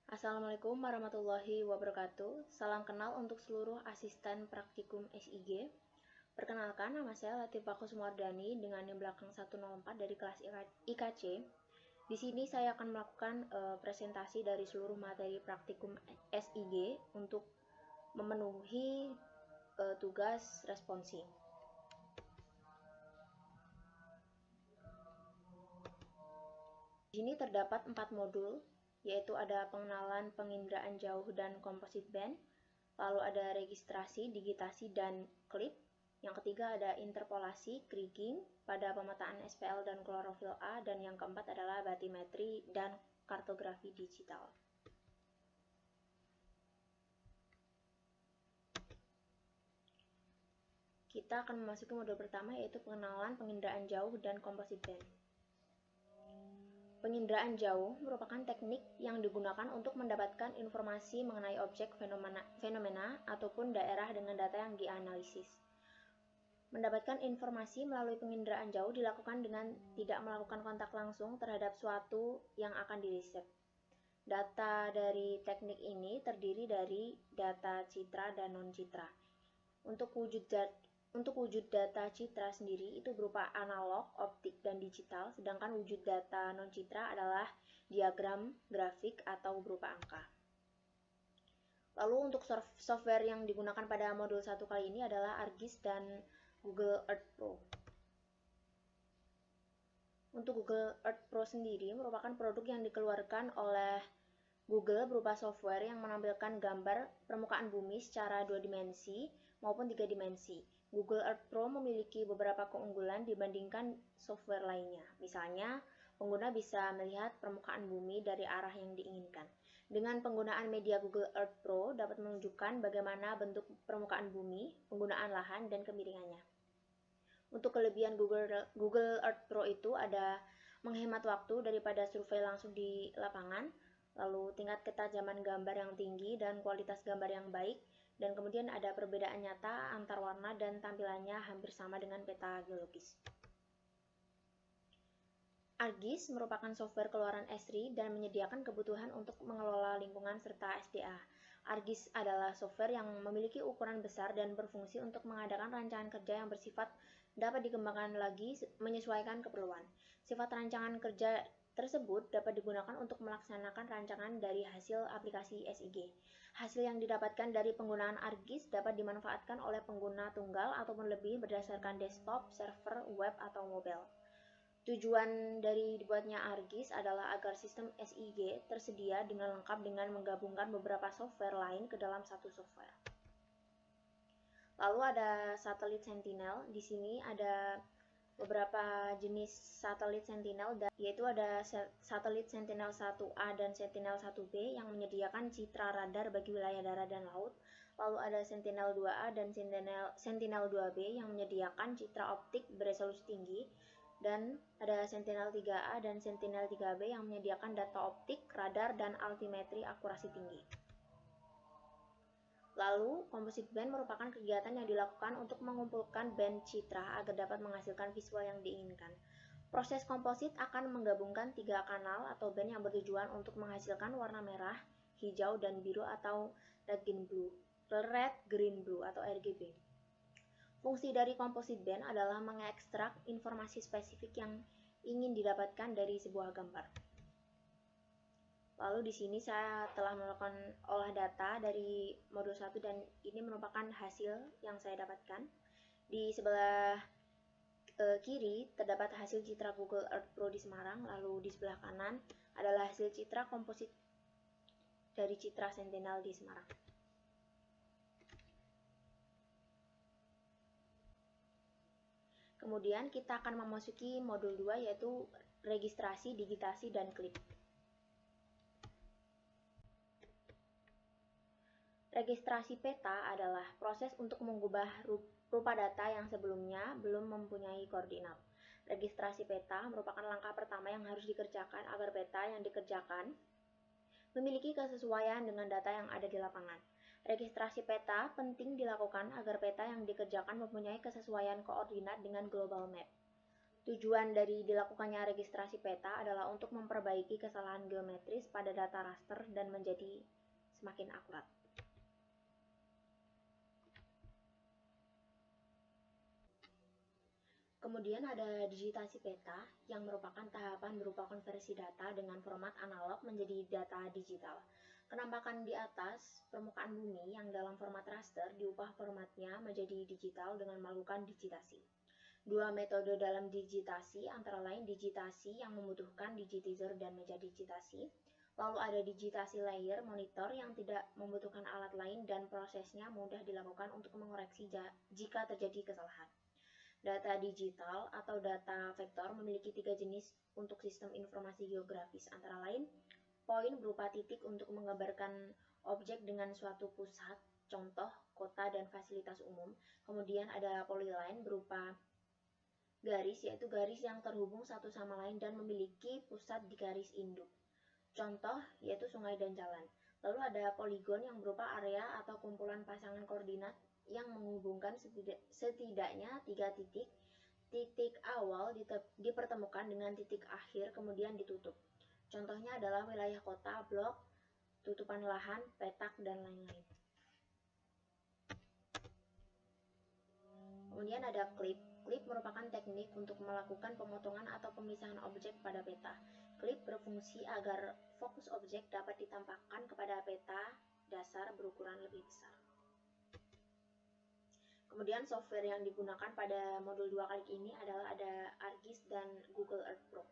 Assalamualaikum warahmatullahi wabarakatuh. Salam kenal untuk seluruh asisten praktikum SIG. Perkenalkan, nama saya Latifah Kusumardani dengan NIM belakang 104 dari kelas IKC. Di sini saya akan melakukan presentasi dari seluruh materi praktikum SIG untuk memenuhi tugas responsi. Di sini terdapat 4 modul, yaitu ada pengenalan penginderaan jauh dan composite band, lalu ada registrasi, digitasi, dan klip. Yang ketiga ada interpolasi, kriging pada pemetaan SPL dan klorofil A, dan yang keempat adalah batimetri dan kartografi digital. Kita akan memasuki modul pertama, yaitu pengenalan penginderaan jauh dan composite band. Penginderaan jauh merupakan teknik yang digunakan untuk mendapatkan informasi mengenai objek, fenomena, ataupun daerah dengan data yang dianalisis. Mendapatkan informasi melalui penginderaan jauh dilakukan dengan tidak melakukan kontak langsung terhadap suatu yang akan diriset. Data dari teknik ini terdiri dari data citra dan non-citra. Untuk wujud data citra sendiri itu berupa analog, optik, dan digital, sedangkan wujud data non-citra adalah diagram, grafik, atau berupa angka. Lalu untuk software yang digunakan pada modul 1 kali ini adalah ArcGIS dan Google Earth Pro. Untuk Google Earth Pro sendiri merupakan produk yang dikeluarkan oleh Google berupa software yang menampilkan gambar permukaan bumi secara 2 dimensi maupun 3 dimensi. Google Earth Pro memiliki beberapa keunggulan dibandingkan software lainnya. Misalnya, pengguna bisa melihat permukaan bumi dari arah yang diinginkan. Dengan penggunaan media Google Earth Pro dapat menunjukkan bagaimana bentuk permukaan bumi, penggunaan lahan, dan kemiringannya. Untuk kelebihan Google Earth Pro itu ada menghemat waktu daripada survei langsung di lapangan, lalu tingkat ketajaman gambar yang tinggi dan kualitas gambar yang baik, dan kemudian ada perbedaan nyata antar warna dan tampilannya hampir sama dengan peta geologis. ArcGIS merupakan software keluaran Esri dan menyediakan kebutuhan untuk mengelola lingkungan serta SDA. ArcGIS adalah software yang memiliki ukuran besar dan berfungsi untuk mengadakan rancangan kerja yang bersifat dapat dikembangkan lagi menyesuaikan keperluan. Sifat rancangan kerja tersebut dapat digunakan untuk melaksanakan rancangan dari hasil aplikasi SIG. Hasil yang didapatkan dari penggunaan ArcGIS dapat dimanfaatkan oleh pengguna tunggal ataupun lebih berdasarkan desktop, server, web, atau mobile. Tujuan dari dibuatnya ArcGIS adalah agar sistem SIG tersedia dengan lengkap dengan menggabungkan beberapa software lain ke dalam satu software. Lalu ada satelit Sentinel. Di sini ada beberapa jenis satelit Sentinel, yaitu ada satelit Sentinel 1A dan Sentinel 1B yang menyediakan citra radar bagi wilayah darat dan laut. Lalu ada Sentinel 2A dan Sentinel 2B yang menyediakan citra optik beresolusi tinggi. Dan ada Sentinel 3A dan Sentinel 3B yang menyediakan data optik, radar, dan altimetri akurasi tinggi. Lalu, composite band merupakan kegiatan yang dilakukan untuk mengumpulkan band citra agar dapat menghasilkan visual yang diinginkan. Proses komposit akan menggabungkan 3 kanal atau band yang bertujuan untuk menghasilkan warna merah, hijau, dan biru atau red, green, blue atau RGB. Fungsi dari composite band adalah mengekstrak informasi spesifik yang ingin didapatkan dari sebuah gambar. Lalu di sini saya telah melakukan olah data dari modul 1 dan ini merupakan hasil yang saya dapatkan. Di sebelah kiri terdapat hasil citra Google Earth Pro di Semarang, lalu di sebelah kanan adalah hasil citra komposit dari citra Sentinel di Semarang. Kemudian kita akan memasuki modul 2 yaitu registrasi, digitasi, dan klip. Registrasi peta adalah proses untuk mengubah rupa data yang sebelumnya belum mempunyai koordinat. Registrasi peta merupakan langkah pertama yang harus dikerjakan agar peta yang dikerjakan memiliki kesesuaian dengan data yang ada di lapangan. Registrasi peta penting dilakukan agar peta yang dikerjakan mempunyai kesesuaian koordinat dengan global map. Tujuan dari dilakukannya registrasi peta adalah untuk memperbaiki kesalahan geometris pada data raster dan menjadi semakin akurat. Kemudian ada digitasi peta yang merupakan tahapan berupa konversi data dengan format analog menjadi data digital. Penampakan di atas permukaan bumi yang dalam format raster diubah formatnya menjadi digital dengan melakukan digitasi. Dua metode dalam digitasi antara lain digitasi yang membutuhkan digitizer dan meja digitasi. Lalu ada digitasi layer monitor yang tidak membutuhkan alat lain dan prosesnya mudah dilakukan untuk mengoreksi jika terjadi kesalahan. Data digital atau data vektor memiliki 3 jenis untuk sistem informasi geografis, antara lain poin berupa titik untuk menggambarkan objek dengan suatu pusat, contoh kota dan fasilitas umum. Kemudian ada polyline berupa garis, yaitu garis yang terhubung satu sama lain dan memiliki pusat di garis induk. Contoh yaitu sungai dan jalan. Lalu ada poligon yang berupa area atau kumpulan pasangan koordinat yang menghubungkan setidaknya 3 titik. Titik awal dipertemukan dengan titik akhir kemudian ditutup. Contohnya adalah wilayah kota, blok, tutupan lahan, petak, dan lain-lain. Kemudian ada klip. Klip merupakan teknik untuk melakukan pemotongan atau pemisahan objek pada peta. Klip berfungsi agar fokus objek dapat ditampakkan kepada peta dasar berukuran lebih besar. Kemudian software yang digunakan pada modul 2 kali ini adalah ada ArcGIS dan Google Earth Pro.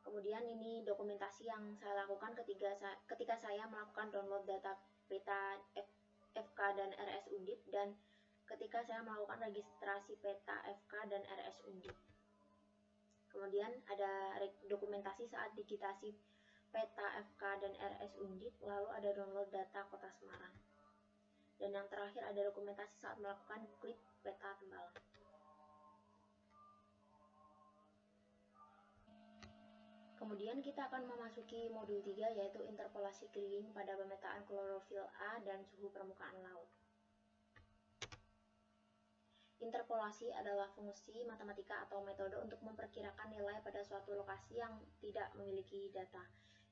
Kemudian ini dokumentasi yang saya lakukan ketika saya melakukan download data peta FK dan RS Undip dan ketika saya melakukan registrasi peta FK dan RS Undip. Kemudian ada dokumentasi saat digitasi peta FK dan RS Undip, lalu ada download data Kota Semarang. Dan yang terakhir ada dokumentasi saat melakukan klip peta tembalang. Kemudian kita akan memasuki modul 3 yaitu interpolasi kriging pada pemetaan klorofil A dan suhu permukaan laut. Interpolasi adalah fungsi matematika atau metode untuk memperkirakan nilai pada suatu lokasi yang tidak memiliki data.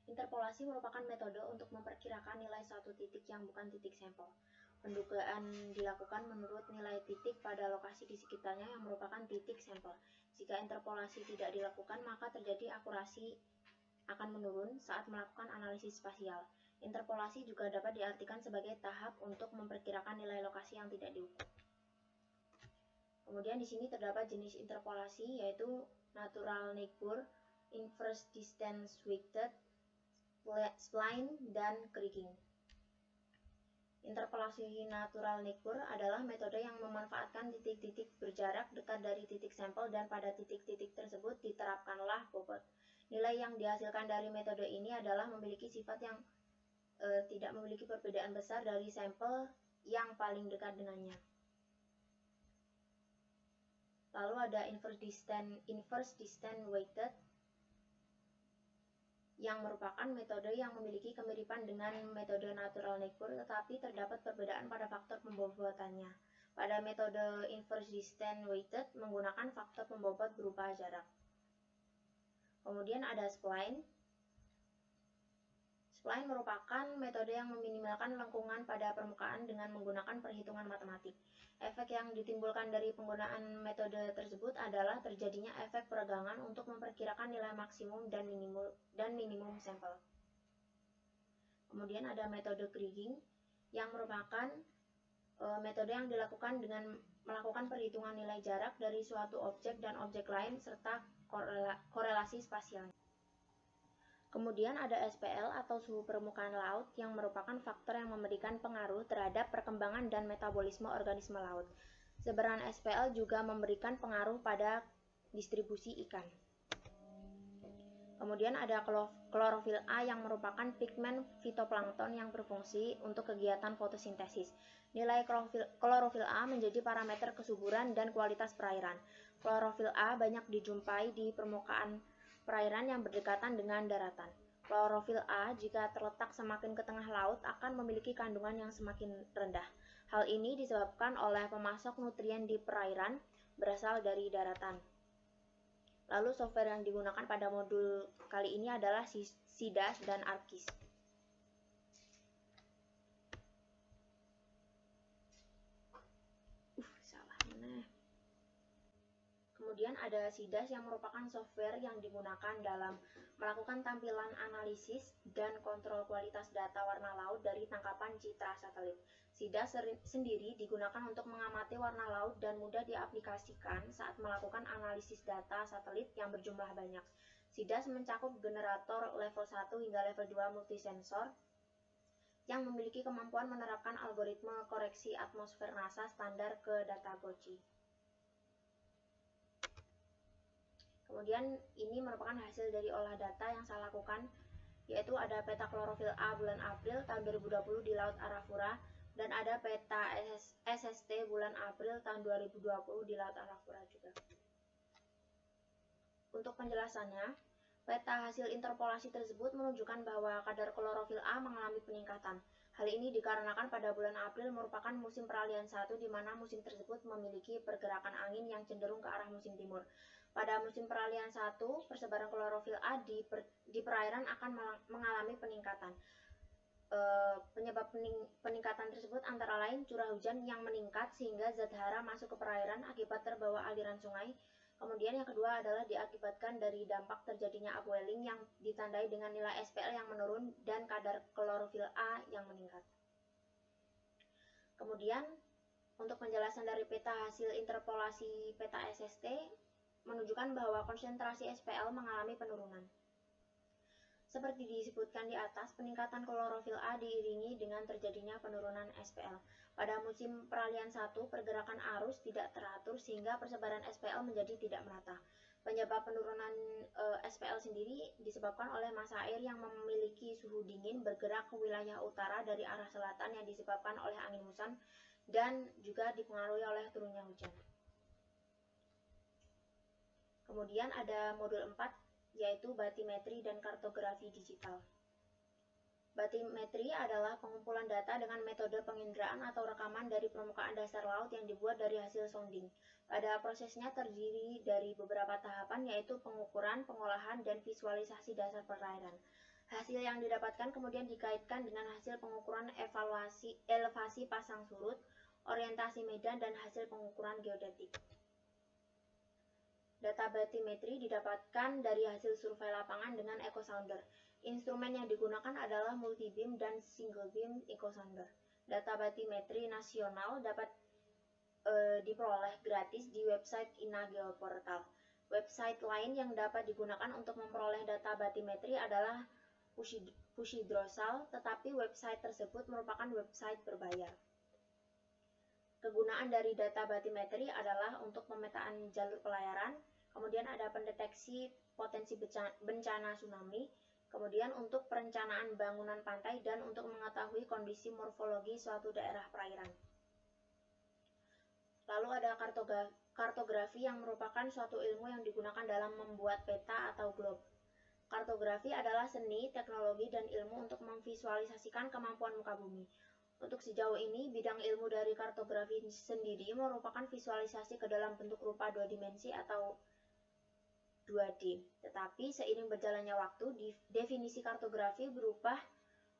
Interpolasi merupakan metode untuk memperkirakan nilai suatu titik yang bukan titik sampel. Pendugaan dilakukan menurut nilai titik pada lokasi di sekitarnya yang merupakan titik sampel. Jika interpolasi tidak dilakukan, maka terjadi akurasi akan menurun saat melakukan analisis spasial. Interpolasi juga dapat diartikan sebagai tahap untuk memperkirakan nilai lokasi yang tidak diukur. Kemudian di sini terdapat jenis interpolasi yaitu natural neighbor, inverse distance weighted, spline, dan kriging. Interpolasi natural neighbor adalah metode yang memanfaatkan titik-titik berjarak dekat dari titik sampel dan pada titik-titik tersebut diterapkanlah bobot. Nilai yang dihasilkan dari metode ini adalah memiliki sifat yang tidak memiliki perbedaan besar dari sampel yang paling dekat dengannya. Lalu ada inverse distance weighted yang merupakan metode yang memiliki kemiripan dengan metode natural neighbor tetapi terdapat perbedaan pada faktor pembobotannya. Pada metode inverse distance weighted menggunakan faktor pembobot berupa jarak. Kemudian ada spline. Spline merupakan metode yang meminimalkan lengkungan pada permukaan dengan menggunakan perhitungan matematik. Efek yang ditimbulkan dari penggunaan metode tersebut adalah terjadinya efek peregangan untuk memperkirakan nilai maksimum dan minimum sampel. Kemudian ada metode kriging yang merupakan metode yang dilakukan dengan melakukan perhitungan nilai jarak dari suatu objek dan objek lain serta korelasi spasialnya. Kemudian ada SPL atau suhu permukaan laut yang merupakan faktor yang memberikan pengaruh terhadap perkembangan dan metabolisme organisme laut. Sebaran SPL juga memberikan pengaruh pada distribusi ikan. Kemudian ada klorofil A yang merupakan pigmen fitoplankton yang berfungsi untuk kegiatan fotosintesis. Nilai klorofil A menjadi parameter kesuburan dan kualitas perairan. Klorofil A banyak dijumpai di permukaan perairan yang berdekatan dengan daratan. Klorofil A jika terletak semakin ke tengah laut akan memiliki kandungan yang semakin rendah. Hal ini disebabkan oleh pemasok nutrien di perairan berasal dari daratan. Lalu software yang digunakan pada modul kali ini adalah SIDAS dan ArcGIS. Kemudian ada SIDAS yang merupakan software yang digunakan dalam melakukan tampilan analisis dan kontrol kualitas data warna laut dari tangkapan citra satelit. SIDAS sendiri digunakan untuk mengamati warna laut dan mudah diaplikasikan saat melakukan analisis data satelit yang berjumlah banyak. SIDAS mencakup generator level 1 hingga level 2 multisensor yang memiliki kemampuan menerapkan algoritma koreksi atmosfer NASA standar ke data GOCI. Kemudian ini merupakan hasil dari olah data yang saya lakukan, yaitu ada peta klorofil A bulan April tahun 2020 di Laut Arafura, dan ada peta SST bulan April tahun 2020 di Laut Arafura juga. Untuk penjelasannya, peta hasil interpolasi tersebut menunjukkan bahwa kadar klorofil A mengalami peningkatan. Hal ini dikarenakan pada bulan April merupakan musim peralihan 1 di mana musim tersebut memiliki pergerakan angin yang cenderung ke arah musim timur. Pada musim peralihan 1, persebaran klorofil A di perairan akan mengalami peningkatan. Penyebab peningkatan tersebut antara lain curah hujan yang meningkat sehingga zat hara masuk ke perairan akibat terbawa aliran sungai. Kemudian yang kedua adalah diakibatkan dari dampak terjadinya upwelling yang ditandai dengan nilai SPL yang menurun dan kadar klorofil A yang meningkat. Kemudian untuk penjelasan dari peta hasil interpolasi peta SST menunjukkan bahwa konsentrasi SPL mengalami penurunan. Seperti disebutkan di atas, peningkatan klorofil A diiringi dengan terjadinya penurunan SPL. Pada musim peralihan 1, pergerakan arus tidak teratur sehingga persebaran SPL menjadi tidak merata. Penyebab penurunan SPL sendiri disebabkan oleh massa air yang memiliki suhu dingin bergerak ke wilayah utara dari arah selatan yang disebabkan oleh angin muson dan juga dipengaruhi oleh turunnya hujan. Kemudian ada modul 4, yaitu batimetri dan kartografi digital. Batimetri adalah pengumpulan data dengan metode penginderaan atau rekaman dari permukaan dasar laut yang dibuat dari hasil sounding. Pada prosesnya terdiri dari beberapa tahapan, yaitu pengukuran, pengolahan, dan visualisasi dasar perairan. Hasil yang didapatkan kemudian dikaitkan dengan hasil pengukuran elevasi pasang surut, orientasi medan, dan hasil pengukuran geodetik. Data batimetri didapatkan dari hasil survei lapangan dengan echo sounder. Instrumen yang digunakan adalah multi-beam dan single beam echo sounder. Data batimetri nasional dapat diperoleh gratis di website INA Geoportal. Website lain yang dapat digunakan untuk memperoleh data batimetri adalah Pushidrosal, tetapi website tersebut merupakan website berbayar. Kegunaan dari data batimetri adalah untuk pemetaan jalur pelayaran, kemudian ada pendeteksi potensi bencana tsunami, kemudian untuk perencanaan bangunan pantai, dan untuk mengetahui kondisi morfologi suatu daerah perairan. Lalu ada kartografi yang merupakan suatu ilmu yang digunakan dalam membuat peta atau globe. Kartografi adalah seni, teknologi, dan ilmu untuk memvisualisasikan kemampuan muka bumi. Untuk sejauh ini, bidang ilmu dari kartografi sendiri merupakan visualisasi ke dalam bentuk rupa 2 dimensi atau 2D. Tetapi seiring berjalannya waktu, definisi kartografi berubah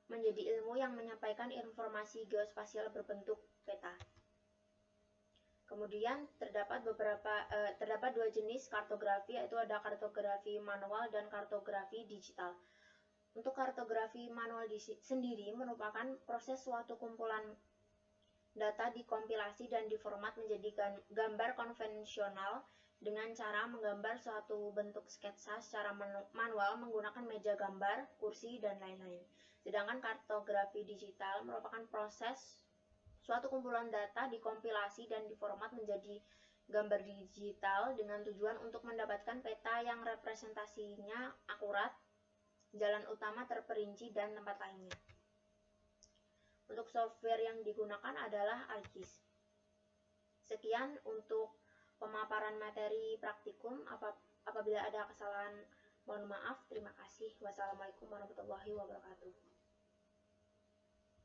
menjadi ilmu yang menyampaikan informasi geospasial berbentuk peta. Kemudian terdapat 2 jenis kartografi, yaitu ada kartografi manual dan kartografi digital. Untuk kartografi manual sendiri merupakan proses suatu kumpulan data dikompilasi dan diformat menjadi gambar konvensional dengan cara menggambar suatu bentuk sketsa secara manual menggunakan meja gambar, kursi, dan lain-lain. Sedangkan kartografi digital merupakan proses suatu kumpulan data dikompilasi dan diformat menjadi gambar digital dengan tujuan untuk mendapatkan peta yang representasinya akurat, jalan utama terperinci, dan tempat lainnya. Untuk software yang digunakan adalah ArcGIS. Sekian untuk pemaparan materi praktikum. Apabila ada kesalahan, mohon maaf. Terima kasih. Wassalamualaikum warahmatullahi wabarakatuh.